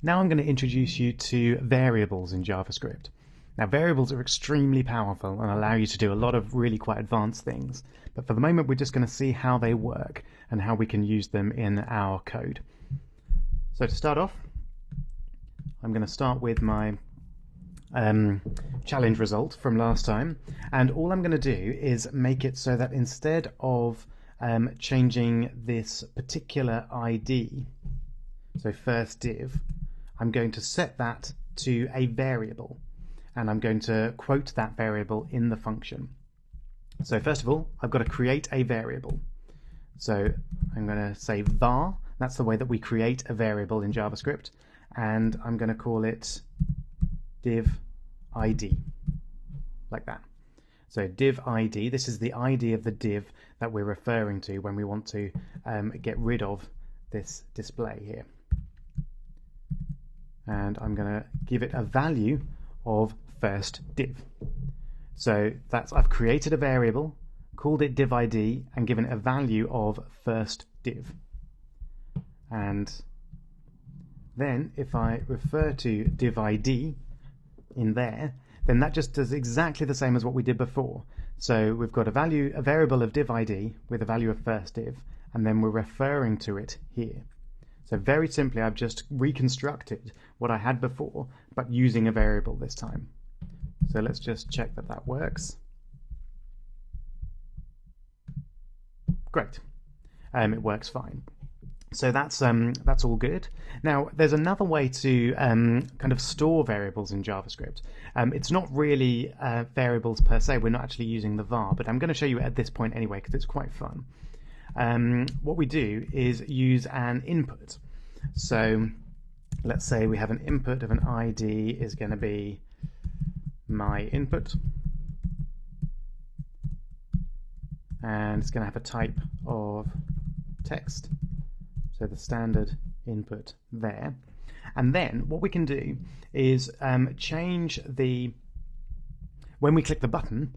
Now I'm going to introduce you to variables in JavaScript. Now variables are extremely powerful and allow you to do a lot of really quite advanced things, but for the moment we're just going to see how they work and how we can use them in our code. So to start off, I'm going to start with my challenge result from last time, and all I'm going to do is make it so that instead of changing this particular ID, so first div, I'm going to set that to a variable, and I'm going to quote that variable in the function. So first of all, I've got to create a variable. So I'm going to say var, that's the way that we create a variable in JavaScript, and I'm going to call it div ID, like that. So div ID, this is the ID of the div that we're referring to when we want to get rid of this display here. And I'm going to give it a value of first div. So I've created a variable, called it div ID, and given it a value of first div. And then if I refer to div ID in there, then that just does exactly the same as what we did before. So we've got a variable of div ID with a value of first div, and then we're referring to it here. So very simply, I've just reconstructed what I had before, but using a variable this time. So let's just check that that works. Great. It works fine. So that's all good. Now, there's another way to kind of store variables in JavaScript. It's not really variables per se. We're not actually using the var, but I'm going to show you at this point anyway because it's quite fun. What we do is use an input. So let's say we have an input of an ID is going to be my input, and it's going to have a type of text, so the standard input there. And then what we can do is change when we click the button,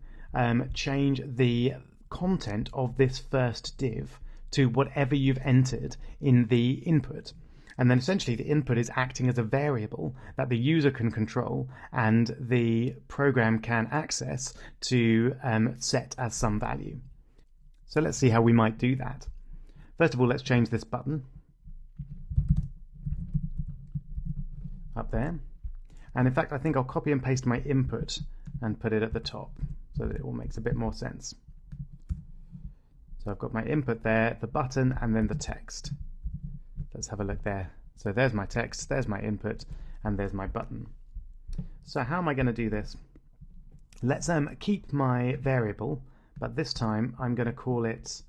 change the content of this first div to whatever you've entered in the input. And then essentially the input is acting as a variable that the user can control and the program can access to set as some value. So let's see how we might do that. First of all, let's change this button up there. And in fact, I think I'll copy and paste my input and put it at the top so that it all makes a bit more sense. So I've got my input there, the button, and then the text. Let's have a look there. So there's my text, there's my input, and there's my button. So how am I going to do this? Let's keep my variable, but this time I'm going to call it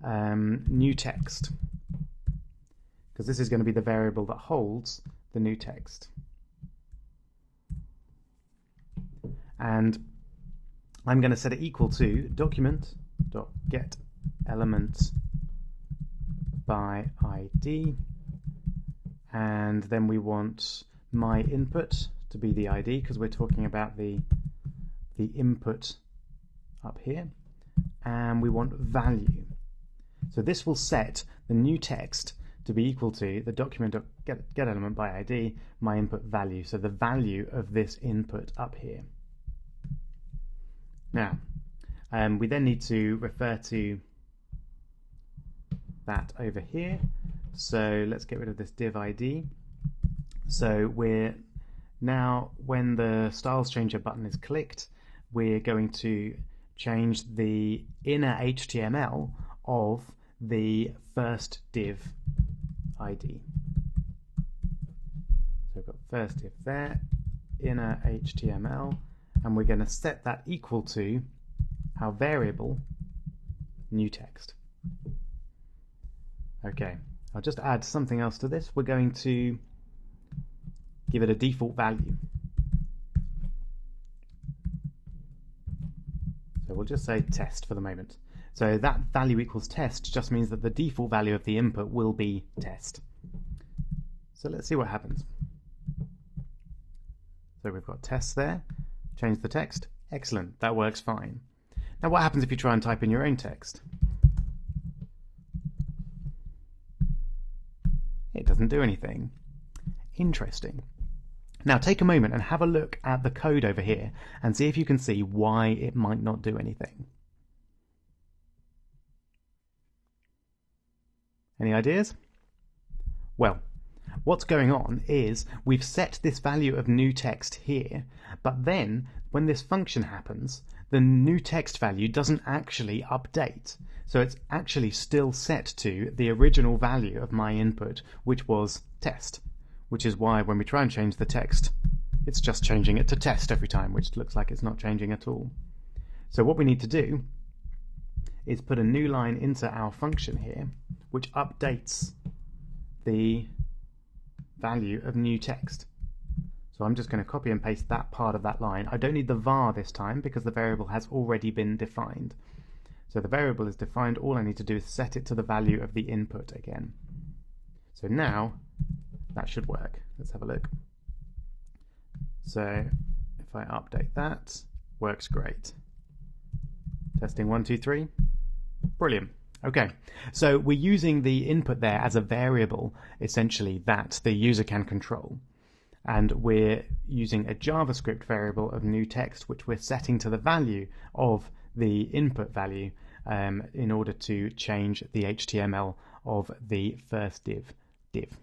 new text, because this is going to be the variable that holds the new text. And I'm going to set it equal to document.getElement by ID, and then we want my input to be the ID because we're talking about the input up here, and we want value. So this will set the new text to be equal to the document.getElement by ID, my input value, so the value of this input up here. Now, we then need to refer to that over here. So let's get rid of this div ID. So we're now, when the styles changer button is clicked, we're going to change the inner HTML of the first div ID. So we've got first div there, inner HTML, and we're going to set that equal to our variable new text. Okay, I'll just add something else to this. We're going to give it a default value. So we'll just say test for the moment. So that value equals test just means that the default value of the input will be test. So let's see what happens. So we've got test there, change the text, excellent, that works fine. Now what happens if you try and type in your own text? It doesn't do anything. Interesting. Now take a moment and have a look at the code over here and see if you can see why it might not do anything. Any ideas? Well, what's going on is we've set this value of new text here, but then when this function happens, the new text value doesn't actually update. So it's actually still set to the original value of my input, which was test, which is why when we try and change the text, it's just changing it to test every time, which looks like it's not changing at all. So what we need to do is put a new line into our function here, which updates the value of new text. So I'm just going to copy and paste that part of that line. I don't need the var this time because the variable has already been defined. So the variable is defined, all I need to do is set it to the value of the input again. So now that should work. Let's have a look. So if I update that, works great. Testing 1, 2, 3. Brilliant. Okay, so we're using the input there as a variable, essentially, that the user can control. And we're using a JavaScript variable of new text, which we're setting to the value of the input value in order to change the HTML of the first div.